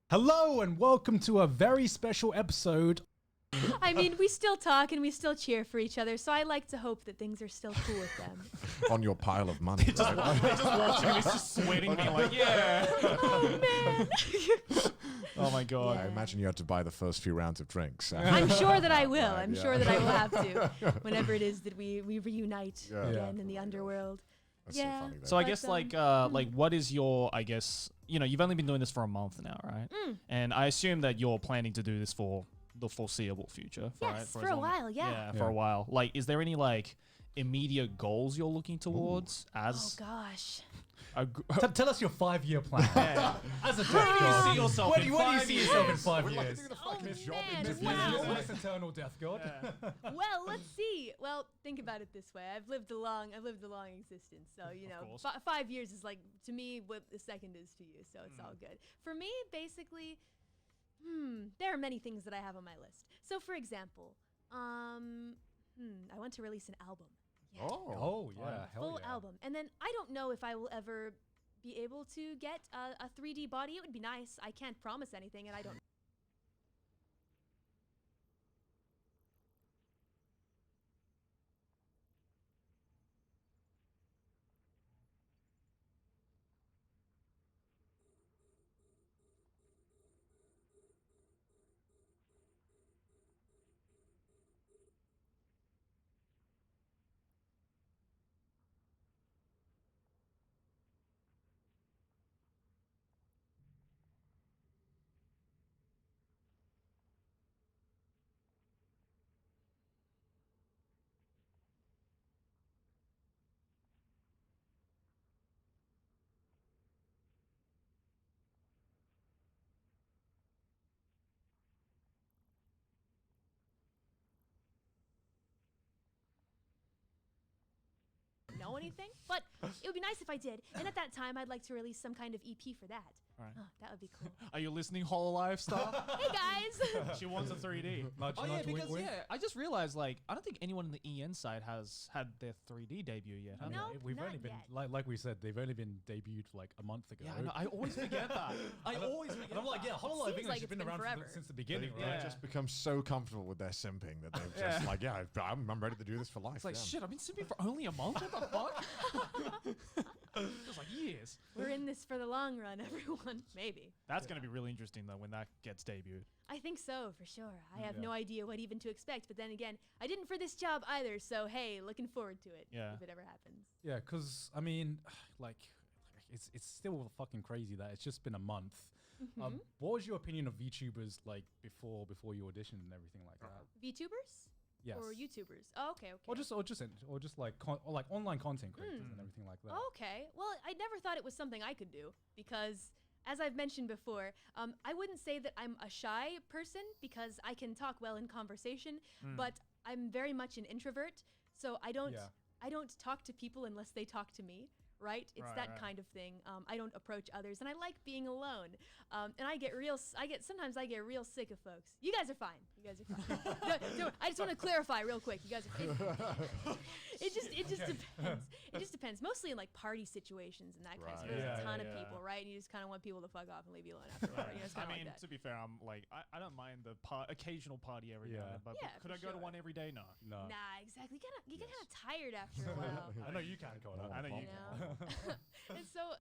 Hello and welcome to a very special episode. I mean, we still talk and we still cheer for each other, so I like to hope that things are still cool with them. On your pile of money. They just watching, he's just sweating, being like, yeah. Oh, man. Oh my god. I imagine you had to buy the first few rounds of drinks. I'm sure that I will. Right, I'm yeah. sure that I will have to whenever it is that we reunite Yeah. again in the underworld. That's Yeah. so funny, though. So I But, guess like what is your, I guess, you know, you've only been doing this for a month now, right? And I assume that you're planning to do this for the foreseeable future, right? Yes, for as a long- while, yeah. Yeah, for a while. Like, is there any like immediate goals you're looking towards Oh as gosh. a Tell us your 5-year plan. As a death Where do you god. see yourself Where in do you 5 see years? yourself in 5 We're like years? doing the Oh, fucking job man, interview. wow. This eternal death god. Well, let's see. Well, think about it this way. I've lived a long existence. So, you know, course. 5 years is like, to me, what a second is to you. So it's all good. For me, basically, there are many things that I have on my list. So, for example, I want to release an album. Yeah. Oh yeah, hell Full yeah. album. And then I don't know if I will ever be able to get a 3D body. It would be nice. I can't promise anything, and I don't. Know anything, but it would be nice if I did. And at that time, I'd like to release some kind of EP for that. Right. Oh, that would be cool. Are you listening, Hololive stuff? Hey guys. She wants a 3D. Nudge, Oh yeah, nudge, wink, because wink. I just realized like I don't think anyone in the EN side has had their 3D debut yet. have they? No. We've not only been yet. like we said, they've only been debuted like a month ago. Yeah, I know, I always forget that. I always forget. And I'm like, that. yeah, Hololive Seems English like has it's been been around forever. since the beginning, They've right? Yeah. just become so comfortable with their simping that they've just like, yeah, I'm ready to do this for life. It's like yeah. shit. I've been simping for only a month. What the fuck? Feels like years. We're in this for the long run, everyone. Maybe. That's gonna be really interesting though when that gets debuted. I think so, for sure. I have Yeah. no idea what even to expect, but then again, I didn't for this job either, so hey, looking forward to it Yeah. if it ever happens. Yeah, because I mean, like, it's still fucking crazy that it's just been a month. What was your opinion of VTubers like before you auditioned and everything like that? VTubers? Yes. Or YouTubers? Oh, okay, okay. Or just like like online content creators and everything like that. Okay. Well, I never thought it was something I could do because, as I've mentioned before, I wouldn't say that I'm a shy person because I can talk well in conversation, but I'm very much an introvert. So I don't talk to people unless they talk to me. Right? It's that kind of thing. I don't approach others, and I like being alone. And sometimes I get real sick of folks. You guys are fine. I just want to clarify real quick. You guys are fine. It just depends. It just depends. Mostly in like party situations and that kind of stuff. There's Yeah, a ton yeah, of yeah. people, right? And you just kind of want people to fuck off and leave you alone afterward. You know, it's I kinda mean, like that. to be fair, I'm like I don't mind the occasional party every now and then, but Yeah, could for I go to sure. one every day? No. No. Nah, exactly. You get kind of tired after a while. I know you can, Connor. I know you You know? And so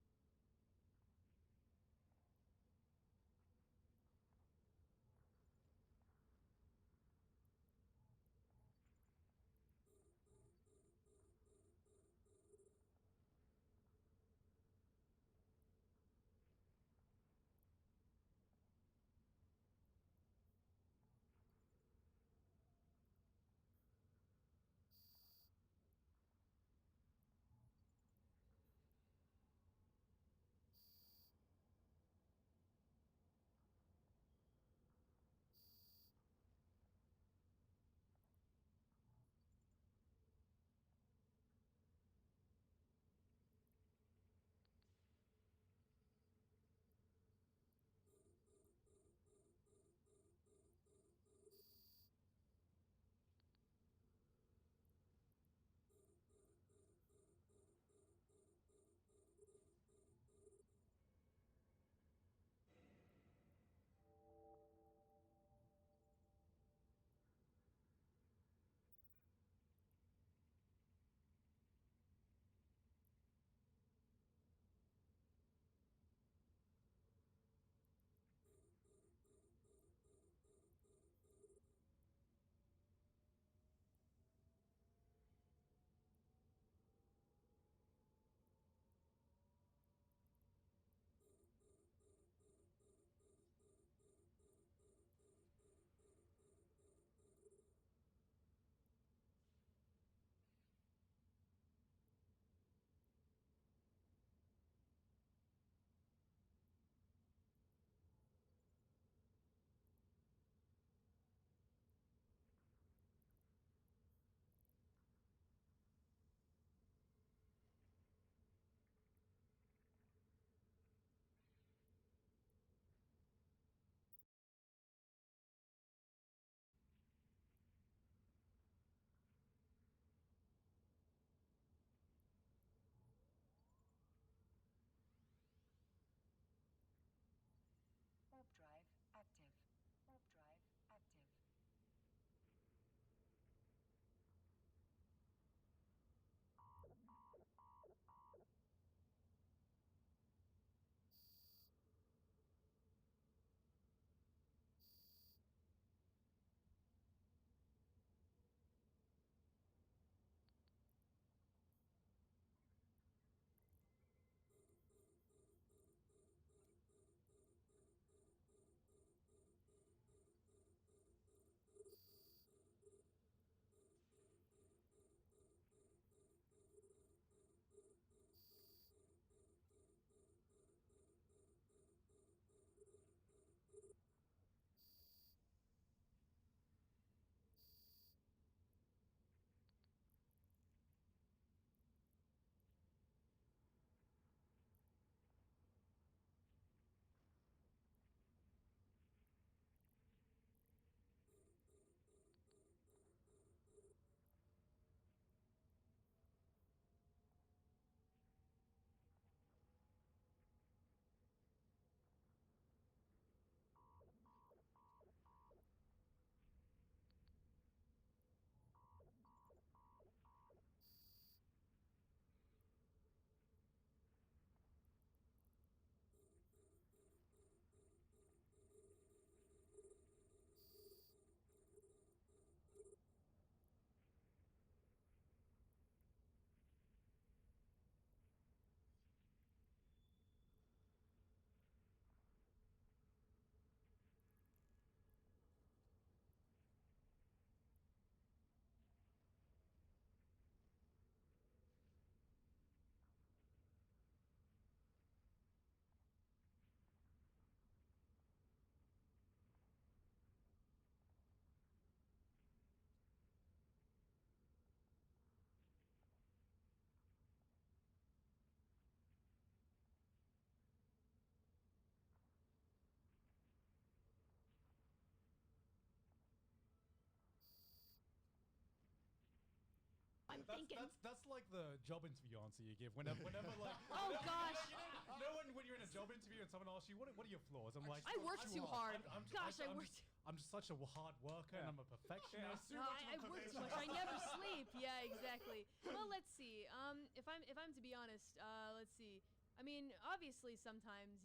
I'm thinking. That's like the job interview answer you give whenever like. Oh gosh. You know when you're in a job interview and someone asks you what are your flaws? I'm like, I work too hard. Gosh, I work. I'm just such a hard worker and I'm a perfectionist. No, I work too much. I never sleep. Yeah, exactly. Well, let's see. If I'm to be honest, let's see. I mean, obviously sometimes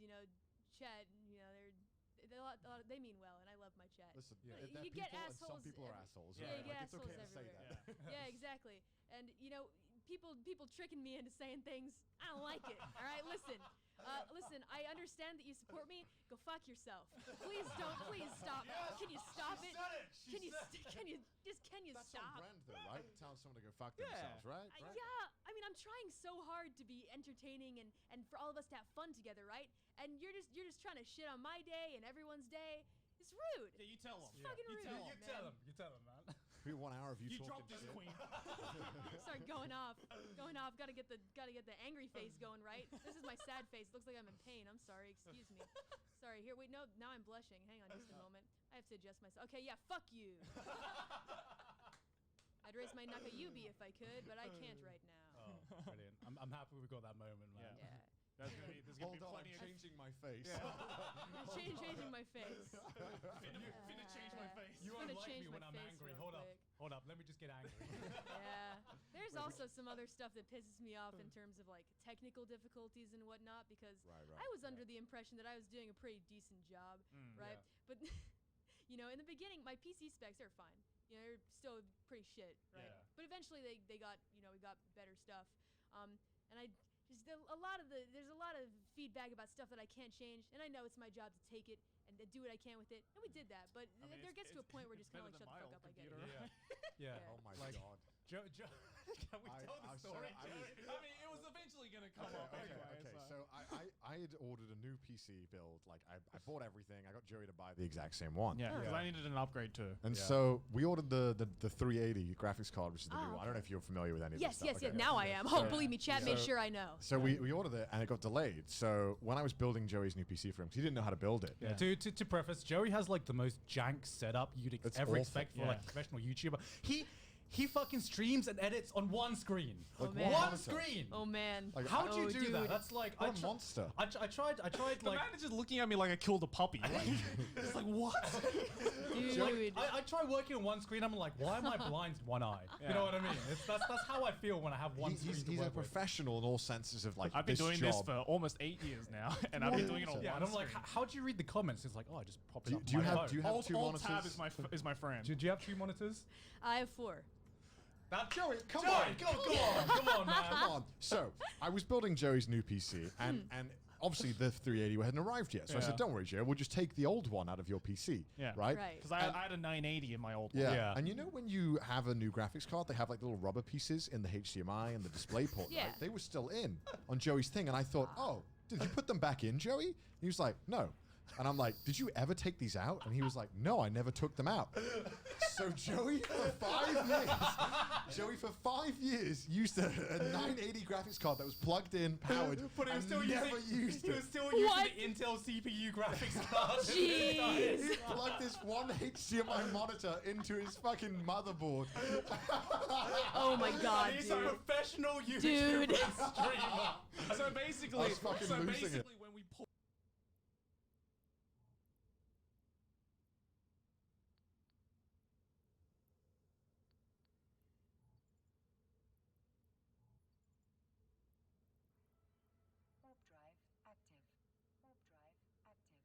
chat. They mean well, and I love my chat. Listen, you get assholes. Some people are assholes. Yeah, Right? you get Like, it's assholes okay to say everywhere. that. Yeah, exactly. And people tricking me into saying things. I don't like it. All right, listen. Listen, I understand that you support me. Go fuck yourself. Please don't. Please stop. Can you stop it? Can you That's stop? on brand though, right? Telling someone to go fuck themselves, right? Yeah. I mean, I'm trying so hard to be entertaining and for all of us to have fun together, right? And you're just trying to shit on my day and everyone's day. It's rude. Yeah, you tell them. It's fucking rude. You tell them, man. Be 1 hour of you talking dropped this shit. queen. Start going off. Gotta get the angry face going, right? This is my sad face. Looks like I'm in pain. I'm sorry. Excuse me. Sorry. Here, wait. No, now I'm blushing. Hang on just a moment. I have to adjust myself. Okay, yeah. Fuck you. I'd raise my Nakayubi if I could, but I can't right now. Oh, brilliant. I'm happy we got that moment, man. Yeah. There's gonna be Hold on, plenty I'm of changing my face. Changing my face. finna change my face. You Gonna won't like change me when my I'm face angry. real Hold quick. up. Let me just get angry. Yeah. There's also some other stuff that pisses me off in terms of like technical difficulties and whatnot because Right. I was under the impression that I was doing a pretty decent job, right? Yeah. But in the beginning, my PC specs are fine. They're still pretty shit, right? Yeah. But eventually we got better stuff. And I just there's a lot of feedback about stuff that I can't change, and I know it's my job to take it and do what I can with it, and we did that. But there gets to a point where just kind of like shut the fuck up. I get it. Yeah. Oh my Like, god. Joe, can we tell the story? I mean, it was eventually gonna come up Okay. anyway. So I had ordered a new PC build. Like I bought everything. I got Joey to buy the exact same one. Yeah, because Yeah. I needed an upgrade too. And so we ordered the 380 graphics card, which is the new one. I don't know if you're familiar with any of this Yes, stuff. yes, Okay. yes. Now I am. Oh, believe me, chat made sure I know. So we ordered it and it got delayed. So when I was building Joey's new PC for him, 'cause he didn't know how to build it. Yeah. To preface, Joey has like the most jank setup you'd It's ever awful. expect for like a professional YouTuber. He fucking streams and edits on one screen. Oh, Like, man. One screen. Oh man. Like, How'd you do dude. that? That's like What a monster. I tried The like man is just looking at me like I killed a puppy. It's like what? Dude. I try working on one screen. I'm like, why am I blind in one eye? You know what I mean? That's how I feel when I have one screen. He's a professional in all senses of like I've been doing this job. for almost 8 years now, and I've been doing it on Yeah, one and I'm like, screen. how'd you read the comments? It's like, oh, I just pop it Do up. you on my have phone. do you have two Alt monitors? tab is my friend. Do you have two monitors? I have 4. Joey, come Joey, on. come on, man. Come on. So I was building Joey's new PC, and obviously the 380 hadn't arrived yet. So I Yeah. said, "Don't worry, Joe. We'll just take the old one out of your PC." Yeah. Right. Right. Because I had a 980 in my old one. Yeah. Yeah. And you know when you have a new graphics card, they have like little rubber pieces in the HDMI and the display port. Yeah. Right? They were still in on Joey's thing, and I thought, "Oh, did you put them back in, Joey?" He was like, "No." And I'm like, "Did you ever take these out?" And he was like, "No, I never took them out." So Joey for 5 years used a 980 graphics card that was plugged in, powered, But he was and still never using, used he it. was still using What? the Intel CPU graphics card. Jeez. He plugged this one HDMI monitor into his fucking motherboard. Oh my god, He's a dude. professional YouTuber Dude. and streamer. So I basically, was fucking losing it. when we pull. Warp drive active. Warp drive active.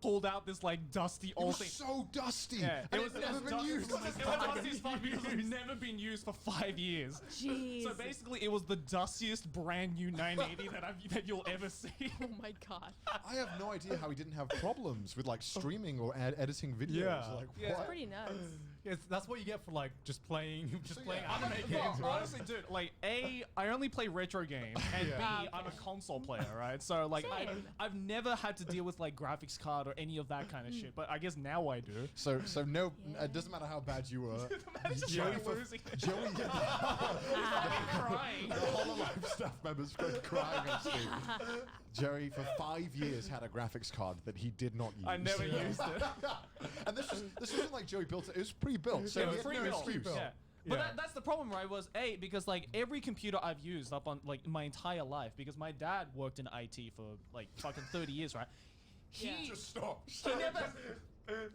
pulled out this like dusty It old was thing. so dusty. Yeah, And it was never been dusty. used. It was dusty as fuck because it's never been used for 5 years. Jeez. So basically, it was the dustiest brand new 980 that you'll ever see. Oh my god. I have no idea how he didn't have problems with like streaming or editing videos. Yeah. Like, Yeah. what? Pretty nuts. Yes, that's what you get for like just playing yeah. anime No, games, right? honestly, dude, like I only play retro games, and Yeah. B, I'm a console player, right? So like Same. I've never had to deal with like graphics card or any of that kind of shit, but I guess now I do. So no, Yeah. it doesn't matter how bad you were. Just Joey, fucking losing. Joey, Crying. the Hololive staff members were crying on Steam. Jerry, for 5 years, had a graphics card that he did not use. I never used it. And this wasn't like Joey built it. It was pre-built. So It he was had no pre-built. excuse. Yeah. But Yeah. that's the problem, right? Was because like every computer I've used up on like my entire life, because my dad worked in IT for like fucking 30 years, right? Yeah. Just stop.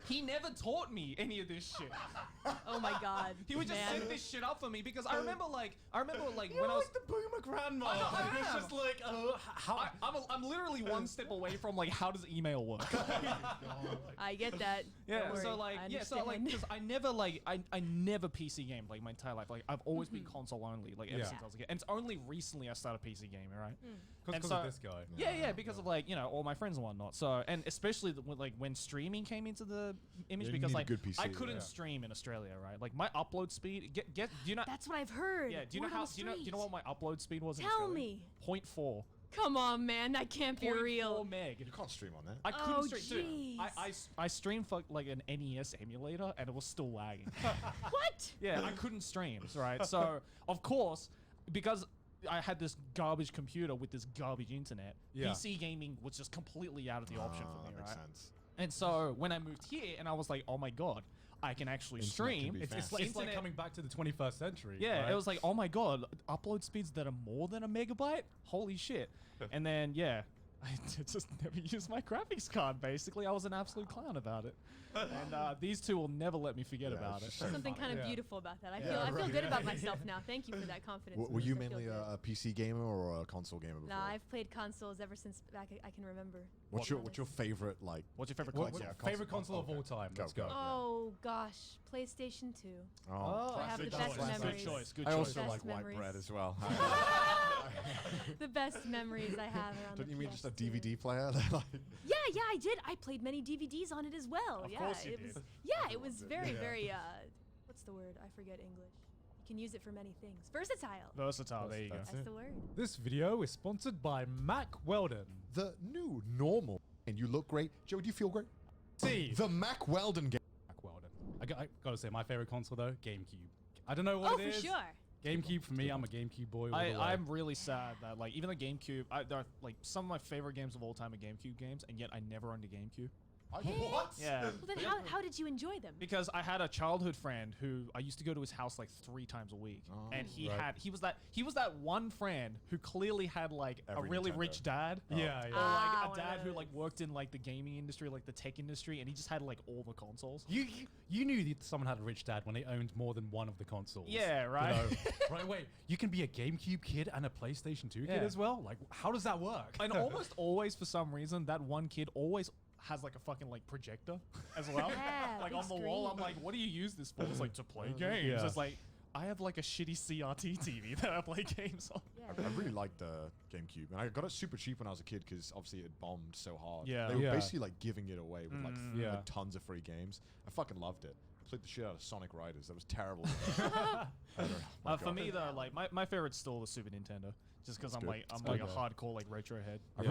He never taught me any of this shit. Oh my god. He would just man. set this shit up for me because I remember like You're when I was like the boomer grandma. I know, I It's am. just like, how? I'm literally one step away from like how does email work? I get that. Yeah, Don't worry. so like I yeah, so like understand. because I never like I never PC gamed like my entire life. Like I've always been console only like ever Yeah. since I was a kid. And it's only recently I started PC gaming, right? Because and of so- this guy. Yeah, because of like all my friends and whatnot. So and especially when streaming came into the image Yeah, you because need a like good PC, I couldn't yeah. stream in Australia, right? Like my upload speed do you know That's what I've heard. yeah do you know Word on how the do you know what my upload speed was in Tell Australia? me. 0.4. Come on, man. That can't be 0.4 real. meg. You can't stream on that. I couldn't Oh, stream. Dude, jeez. I streamed for like an NES emulator and it was still lagging. What? Yeah, I couldn't stream, right? So, of course, because I had this garbage computer with this garbage internet, Yeah. PC gaming was just completely out of the option for me, That makes right? sense. And so, when I moved here and I was like, oh my god, I can actually Internet stream. can be It's fast. like Internet- coming back to the 21st century. Yeah, right? it was like, oh my god, upload speeds that are more than a megabyte? Holy shit. And then, yeah, I just never used my graphics card, basically. I was an absolute clown about it. And these two will never let me forget Yeah, about it's it. just so Something kind of Yeah. beautiful about that. I Yeah, feel right. good about myself now. Thank you for that confidence. Were you boost. I feel mainly good. a PC gamer or a console gamer before? Nah, I've played consoles ever since back I can remember. What's your favorite like? What's your favorite What- console? what- favorite console of all time? Go, Let's go. go. Oh gosh, PlayStation 2. Oh, I have the classic. best Good memories. choice, good I choice. also Best like white memories. bread as well. The best memories I have around Don't the you mean just a PS2. DVD player? Like, Yeah, I did. I played many DVDs on it as well. Of yeah, course you it did. was. Yeah, it was very, Yeah. very. What's the word? I forget English. You can use it for many things. Versatile. Versatile, there you go. That's That's the word. This video is sponsored by Mac Weldon. the new normal. And you look great. Joe, do you feel great? See, The Mac Weldon game. Mac Weldon. I gotta say, my favorite console though, GameCube. I don't know what Oh, it for is. sure. GameCube for me, I'm a GameCube boy. all the way. I'm really sad that like even the GameCube, there are, like some of my favorite games of all time are GameCube games, and yet I never owned a GameCube. What? Yeah. Well, then how did you enjoy them? Because I had a childhood friend who I used to go to his house like 3 times a week, Oh, and he right. was that one friend who clearly had like Every a really Nintendo. rich dad. Yeah, yeah. Or Ah, like one a of dad who those. like worked in like the gaming industry, like the tech industry, and he just had like all the consoles. You knew that someone had a rich dad when they owned more than one of the consoles. Yeah, You right. know? Right, wait. You can be a GameCube kid and a PlayStation 2 kid Yeah. as well? Like, how does that work? And almost always, for some reason, that one kid always has like a fucking like projector as well. Yeah, Like big on the wall. I'm screen. like, what do you use this for? It's like to play games. Yeah. It's like I have like a shitty CRT TV that I play games on. Yeah. I really liked the GameCube, and I got it super cheap when I was a kid because obviously it bombed so hard. Yeah. They were Yeah. basically like giving it away with like, Yeah. like tons of free games. I fucking loved it. I played the shit out of Sonic Riders. That was terrible. I don't know. My For God. me though, like my favorite's still the Super Nintendo, just because I'm good. like That's I'm like good. a hardcore like retro head. Yeah.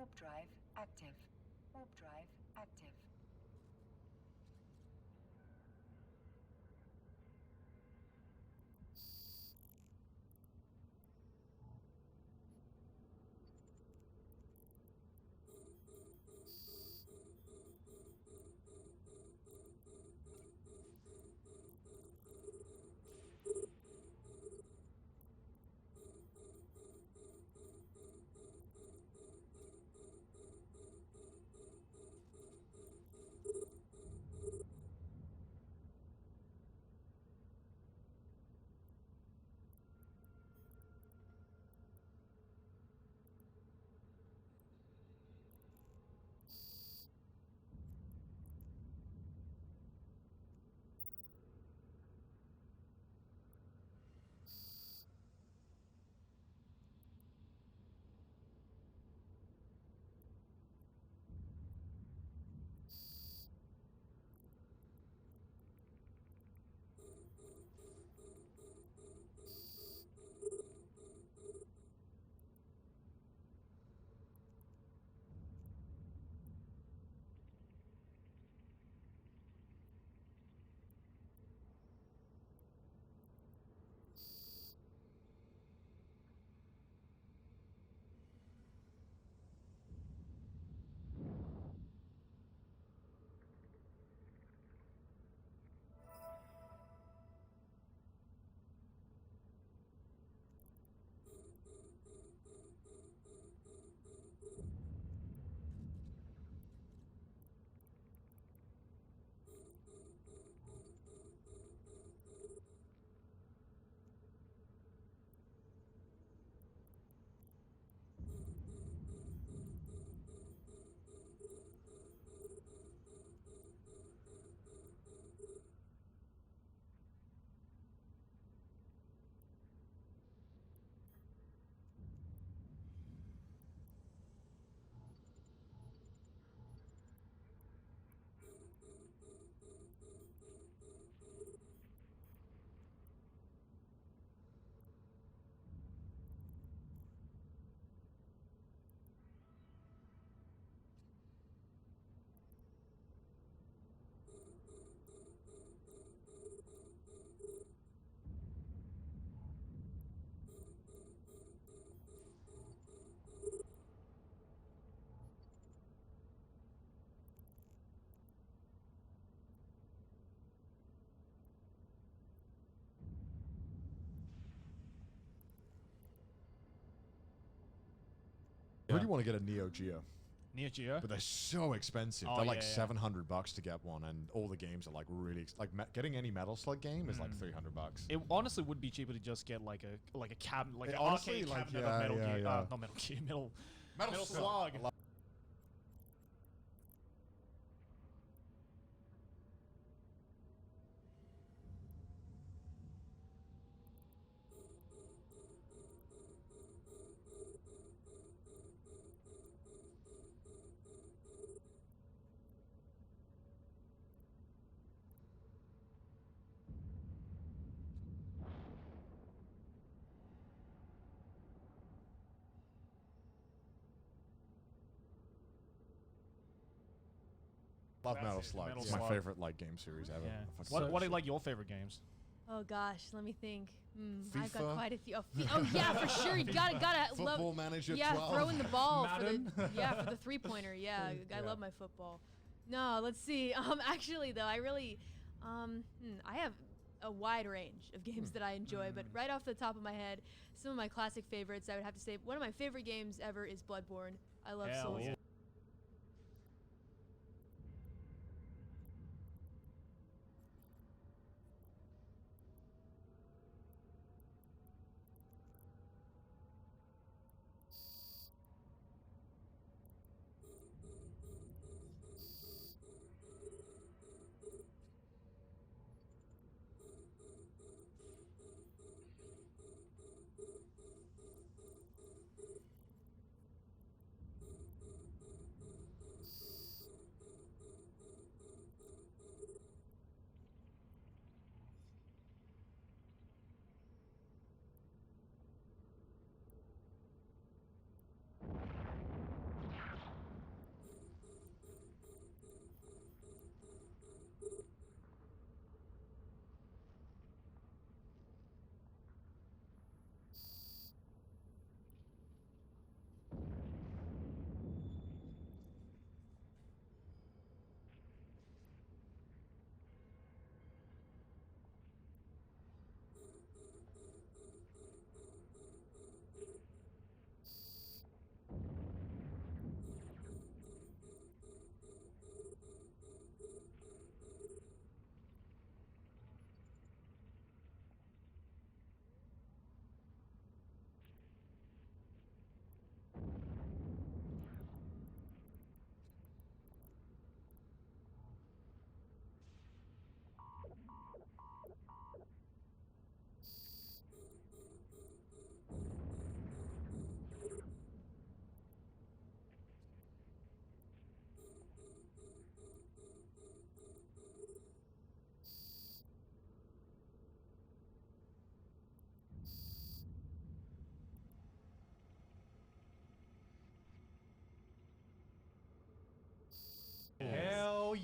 Warp drive active. Warp drive active. I really want to get a Neo Geo, Neo Geo. but they're so expensive. Oh, They're like yeah, yeah. $700 to get one, and all the games are like really getting any Metal Slug game is like $300. It honestly would be cheaper to just get like a cabinet, like Yeah, an honestly, arcade like, cabinet yeah, of Metal yeah, Gear. yeah. Not Metal Gear, Metal Metal Slug. I love- Love That's Metal it, Slug. Metal It's my Slug. favorite like game series ever. Yeah. I fucking- What are like your favorite games? Oh gosh, let me think. I've got FIFA? quite a few. Oh yeah, for sure. You gotta love. Football Manager Yeah, 12. throwing the ball for Madden? the for the 3-pointer. Yeah, I love my football. No, let's see. Actually though, I really, I have a wide range of games that I enjoy, but right off the top of my head, some of my classic favorites, I would have to say one of my favorite games ever is Bloodborne. I love Hell Souls. yeah.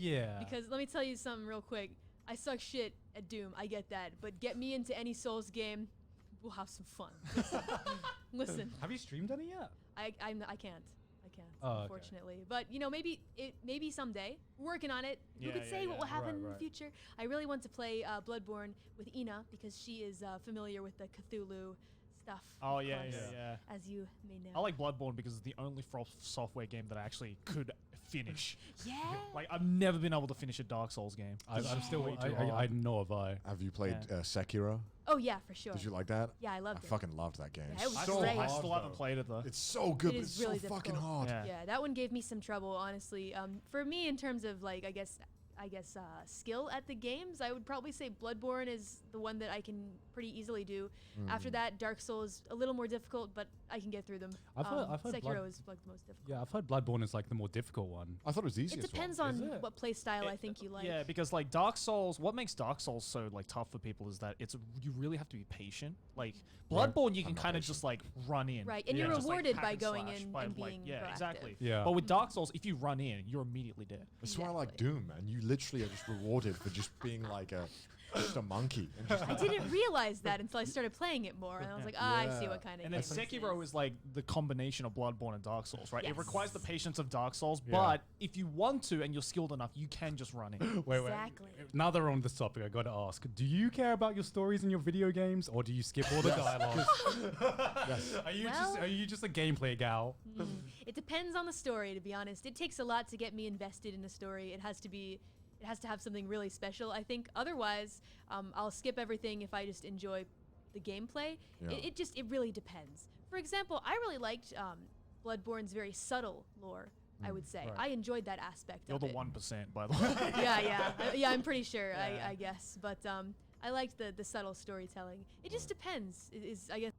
Yeah. Because let me tell you something real quick. I suck shit at Doom. I get that. But get me into any Souls game, we'll have some fun. Listen. Have you streamed any yet? I can't. Oh, okay. Unfortunately. But you know, maybe someday. We're working on it. Who Yeah, could say yeah, what will yeah. happen in the Right. future? I really want to play Bloodborne with Ina because she is familiar with the Cthulhu stuff. Oh, of yeah, course, yeah. As you may know. I like Bloodborne because it's the only Software game that I actually could finish. Yeah. Like, I've never been able to finish a Dark Souls game. I'm still. Way too I hard. know if I. Have you played Sekiro? Oh yeah, for sure. Did you like that? Yeah, I I loved it. fucking loved that game. Yeah, it was It's so great. I hard, still haven't though. played it though. It's so good, It but is it's really so fucking difficult. hard. Yeah. Yeah, that one gave me some trouble, honestly. For me, in terms of like, I guess skill at the games, I would probably say Bloodborne is the one that I can pretty easily do. After that, Dark Souls a little more difficult, but I can get through them. I've heard Sekiro is like the most difficult. Yeah, I've heard Bloodborne is like the more difficult one. I thought it was the It easiest depends one. Is on it? what play style I think you like. Yeah, because like Dark Souls, what makes Dark Souls so like tough for people is that you really have to be patient. Like Right. Bloodborne, you I'm can not kind of patient. just like run in. Right, and you're just, like, rewarded hack by and going slash in by, and like, being yeah, proactive. exactly. Yeah. But with Dark Souls, if you run in, you're immediately dead. That's why I like Exactly. Doom, man. You literally are just rewarded for just being like just a monkey. And just I didn't realize that until I started playing it more, and I was like, I see Yeah. what kind of And game then this Sekiro is like the combination of Bloodborne and Dark Souls, right? It Yes. requires the patience of Dark Souls, Yeah. but if you want to and you're skilled enough, you can just run in. Wait. Exactly. Now that we're on this topic, I got to ask: do you care about your stories in your video games, or do you skip all the dialogue? Yes. Are you just a gameplay gal? It depends on the story, to be honest. It takes a lot to get me invested in a story. It has to have something really special, I think. Otherwise, I'll skip everything if I just enjoy the gameplay. Yeah. It really depends. For example, I really liked Bloodborne's very subtle lore, I would say. right. I enjoyed that aspect You're of the it. 1%, by the way. Yeah, I'm pretty sure, Yeah. I guess. But I liked the subtle storytelling. It just depends, is I guess.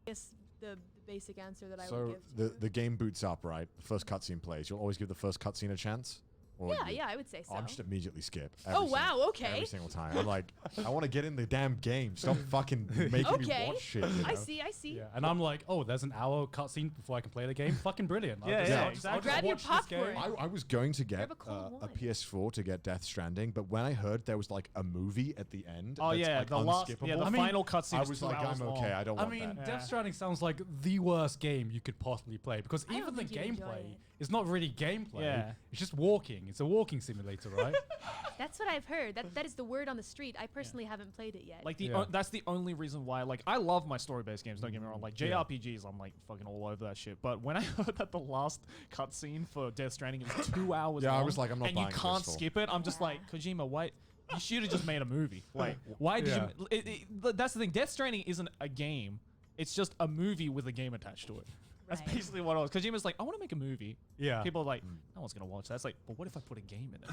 guess the basic answer that I would So give. To the game boots up, right? The first cutscene plays. You'll always give the first cutscene a chance. Or yeah, I would say so. I'll just immediately skip. Oh, wow, okay. Every single time. I'm like, I want to get in the damn game. Stop fucking making me watch shit. You know? I see. Yeah, and I'm like, oh, there's an hour cutscene before I can play the game. Fucking brilliant. Yeah, I'll exactly. Grab your watch this game. popcorn. I was going to get Grab a cold a one. PS4 to get Death Stranding, but when I heard there was like a movie at the end, Oh that's, yeah, like, the last, unskippable, yeah, the I mean, final cutscene. I was like, I'm okay. I don't I want mean, that. Death Stranding sounds like the worst game you could possibly play because I don't even the think you'd enjoy gameplay it. is not really gameplay. Yeah. It's just walking. It's a walking simulator, right? That's what I've heard. That is the word on the street. I personally haven't played it yet. Like Yeah. that's the only reason why. Like I love my story-based games. Don't get me wrong. Like Yeah. JRPGs, I'm like fucking all over that shit. But when I heard that the last cutscene for Death Stranding is 2 hours, Yeah, I long, was like, I'm not and you buying can't this. skip it. I'm just like, Kojima, why? You should have just made a movie. Like, why did you? That's the thing. Death Stranding isn't a game. It's just a movie with a game attached to it. That's Right. basically what it was. Kojima's like, I want to make a movie. Yeah. People are like, no one's gonna watch that. It's like, but what if I put a game in it?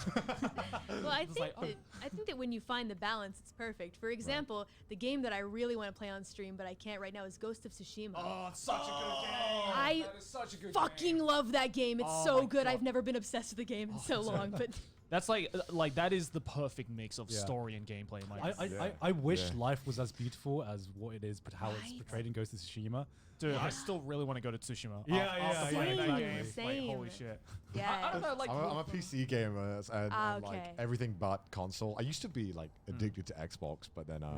Well, I It's think like, oh. I think that when you find the balance, it's perfect. For example, the game that I really want to play on stream, but I can't right now, is Ghost of Tsushima. Oh, it's such a good game. I That is such a good fucking game. love that game. It's Oh so my good. God. I've never been obsessed with the game in so long, but That's like that is the perfect mix of Yeah. story and gameplay. In my I, opinion. I wish Yeah. life was as beautiful as what it is, but how it's Right. portrayed in Ghost of Tsushima. Dude, I still really want to go to Tsushima. Yeah, after yeah, playing yeah, that yeah. game. Same. Like, holy shit. yeah. I don't know, like I'm a PC gamer and like okay. everything but console. I used to be like addicted to Xbox, but then I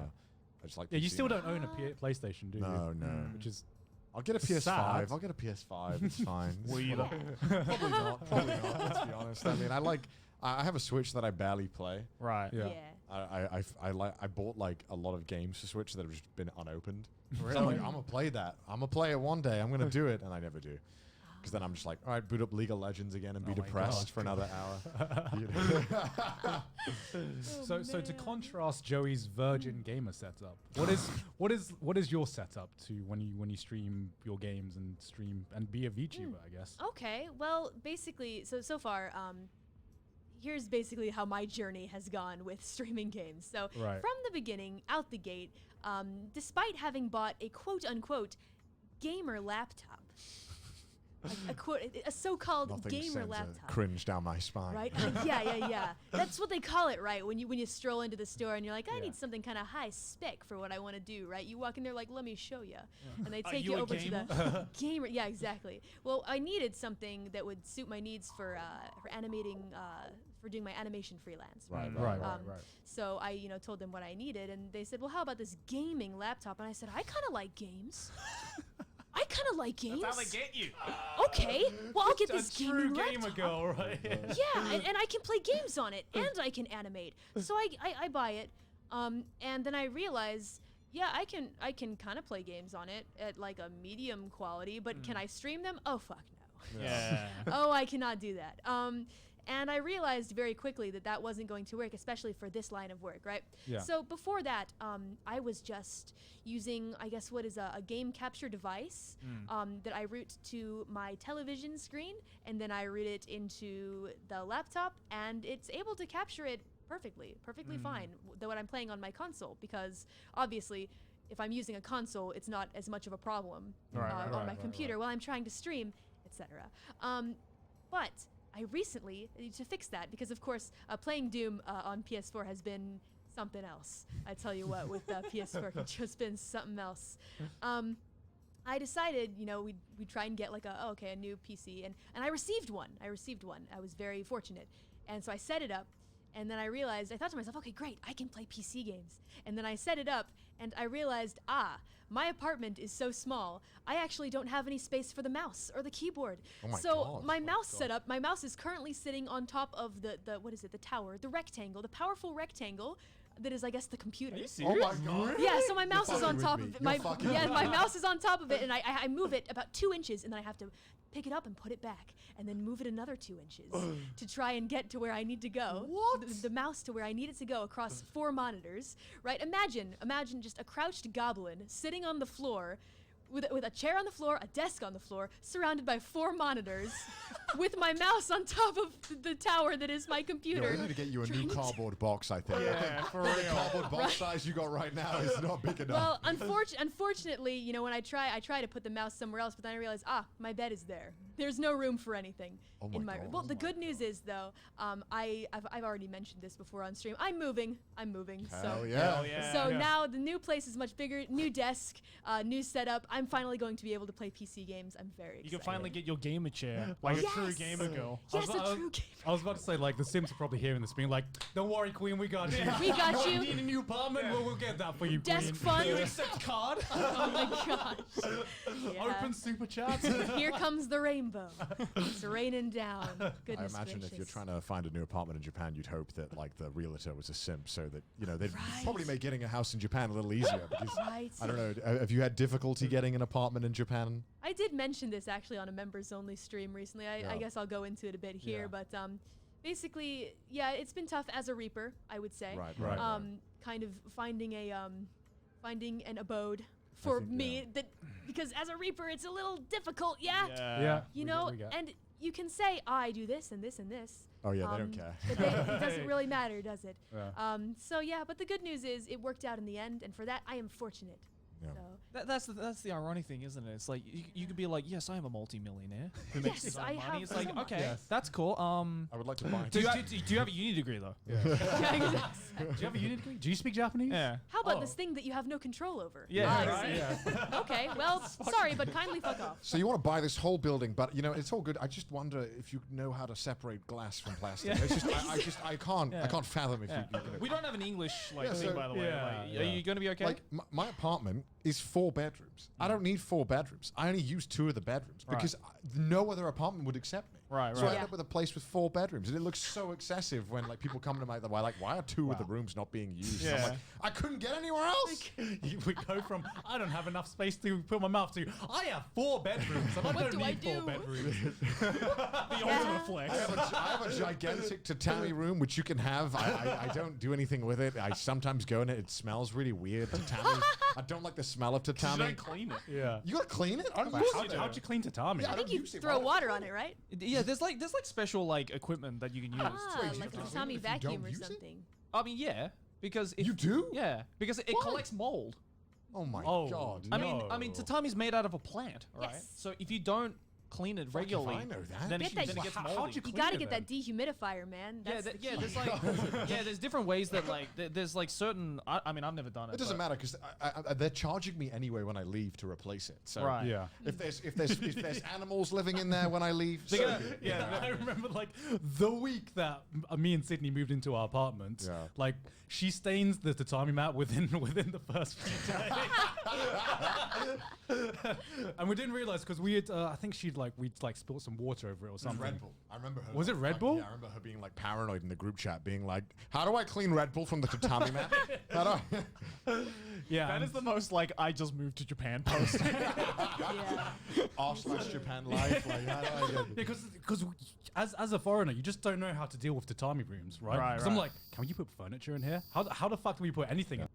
just like. Yeah, you PC still now. don't own a PlayStation, do you? No, no. Which is I'll get a PS5. Sad. I'll get a PS5. It's fine. Will you though? Probably not. Probably not. Let's be honest. I mean, I have a Switch that I barely play. Right. Yeah. I bought like a lot of games for Switch that have just been unopened. Really? So I'm like, I'm gonna play that. I'm gonna play it one day. I'm gonna do it, and I never do. Because then I'm just like, all right, boot up League of Legends again and be Oh my depressed God. for another hour. You know? So to contrast Joey's Virgin gamer setup, what is your setup to when you stream your games and stream and be a VTuber, I guess? Okay, well, basically, so far, here's basically how my journey has gone with streaming games. So Right. from the beginning, out the gate, despite having bought a quote-unquote gamer laptop, a so-called Nothing gamer sends a laptop. cringe down my spine. Right? Yeah. That's what they call it, right? When you stroll into the store and you're like, I Yeah. need something kind of high spec for what I want to do, right? You walk in there like, let me show you, and they Are take you you a over to gamer? the gamer. Yeah, exactly. Well, I needed something that would suit my needs for animating, for doing my animation freelance, right? Right. So I, told them what I needed, and they said, well, how about this gaming laptop? And I said, I kind of like games. I kind of like games. That's how they get you. Okay, well, I'll get this gaming gamer laptop. girl, right? Yeah, and I can play games on it, and I can animate. So I buy it, and then I realize, yeah, I can kind of play games on it at like a medium quality, but can I stream them? Oh fuck no. Yeah. Oh, I cannot do that. And I realized very quickly that that wasn't going to work, especially for this line of work, right? Yeah. So before that, I was just using, I guess, what is a game capture device that I route to my television screen, and then I route it into the laptop, and it's able to capture it perfectly fine, though when I'm playing on my console, because obviously, if I'm using a console, it's not as much of a problem on my computer while I'm trying to stream, etc. But I recently, to fix that, because of course playing Doom on PS4 has been something else. I tell you what, with PS4, it's just been something else. I decided, we'd try and get like a new PC, and I received one. I was very fortunate. And so I set it up, and then I thought to myself, okay, great, I can play PC games. And then I set it up, and I realized, my apartment is so small, I actually don't have any space for the mouse or the keyboard. Oh my so God. my mouse setup, my mouse is currently sitting on top of the tower, the rectangle, the powerful rectangle that is, I guess, the computer. Are you Oh serious? my god. Yeah, so my mouse is fucking on with top me. of it. You're fucking My with me. mouse is on top of it, and I move it about 2 inches, and then I have to pick it up and put it back, and then move it another 2 inches to try and get to where I need to go. What? The mouse to where I need it to go across 4 monitors, right? Imagine just a crouched goblin sitting on the floor with a chair on the floor, a desk on the floor, surrounded by 4 monitors, with my mouse on top of the tower that is my Yeah, computer. we need to get you a new cardboard box, I think. Yeah, for The real. cardboard box size you got right now is not big enough. Well, unfortunately, you know, when I try to put the mouse somewhere else, but then I realize, my bed is there. There's no room for anything Oh in my my room. God. Well, Oh the my good news is though, I've already mentioned this before on stream. I'm moving. Hell So yeah. Hell yeah. so now the new place is much bigger, new desk, new setup. I'm finally going to be able to play PC games. I'm very excited. You can finally get your gamer chair, like a true Yes. gamer girl. Yes, I was- a true game. I was about to say, like, the Sims are probably hearing this being like, don't worry, Queen, we got you. We got you. Need a new apartment? Well, we'll get that for you, Desk Queen. fund. accept card? Oh my gosh. Yeah. Open super chats. Here comes the rainbow. It's raining down. I Goodness imagine if you're gracious. trying to find a new apartment in Japan, you'd hope that like the realtor was a simp, so that they'd Right. probably make getting a house in Japan a little easier. Because Right. I don't know, have you had difficulty getting an apartment in Japan? I did mention this actually on a members only stream recently. I Yeah. guess I'll go into it a bit here, Yeah. but basically, yeah, it's been tough as a Reaper, I would say. Right. Kind of finding an abode for think, me yeah. that because as a Reaper it's a little difficult, yeah. Yeah. You we know, get. and you can say I do this and this and this. Oh yeah, they don't care. But it doesn't really matter, does it? Yeah. So yeah, but the good news is it worked out in the end, and for that I am fortunate. Yeah. So That's the ironic thing, isn't it? It's like you could be like, yes, I am a multi-millionaire who makes his Yes, own I money. have It's like, so much. okay, Yes. that's cool. I would like to buy. Do you have a uni degree though? yeah, exactly. Do you have a unit degree? Do you speak Japanese? Yeah. How about Oh. this thing that you have no control over? Yeah, Ah, I right? see. Okay, well, sorry, but kindly fuck off. So you want to buy this whole building, but it's all good. I just wonder if you know how to separate glass from plastic. Yeah. It's just I can't Yeah. fathom if Yeah. you We don't have an English Yeah, thing, so- by the way. Yeah, Like, yeah. Are you going to be okay? like my apartment is 4 bedrooms. I don't need 4 bedrooms. I only use 2 of the bedrooms Right. because no other apartment would accept me. Right, So I right. end up with a place with 4 bedrooms, and it looks so excessive when like people come to my why are 2 of the rooms not being used? And I'm Yeah. like, I couldn't get anywhere else. We go from I don't have enough space to put my mouth to I have 4 bedrooms and I What don't do I need 4 do? bedrooms. The Yeah. ultimate flex. I have a gigantic tatami room which you can have. I don't do anything with it. I sometimes go in it. It smells really weird. Tatami. I don't like the smell of You tatami. don't clean it. Yeah. You gotta clean it. I don't course use you it. do. How'd you clean tatami? Yeah, I think don't you use it. throw Why water don't on it, right? Yeah, there's like special like equipment that you can use. Ah, Wait, you like can a clean it Tommy if you vacuum don't or use it? something. I mean, yeah, because if You do? Yeah, because it Why? collects mold. Oh my Oh. god. I mean, No. tatami's made out of a plant, right? Yes. So if you don't clean it Fuck if regularly, I know that. then Get it, that- then it gets How- moldy. how'd you You clean gotta it get then? that dehumidifier, man. Yeah, That's the key. there's like there's different ways that like there's like certain. I mean, I've never done it. It doesn't but- matter because they're charging me anyway when I leave to replace it. So Right. Yeah. if there's animals living in there when I leave, so Yeah, good. yeah, I remember like the week that me and Sydney moved into our apartment. Yeah. Like she stains the tatami mat within the first few days, and we didn't realize because we had I think we'd spilled some water over it or something. Red Bull. I remember her. Was it like, Red Bull? Yeah, I remember her being like paranoid in the group chat, being like, "How do I clean Red Bull from the tatami mat?" How do I? Yeah, That and is the most like I just moved to Japan post. Yeah. R/Japan life. Like, how do I get because as a foreigner, you just don't know how to deal with tatami rooms, right? Right, Because I'm right. like, can you put furniture in here? How the fuck do we put anything in?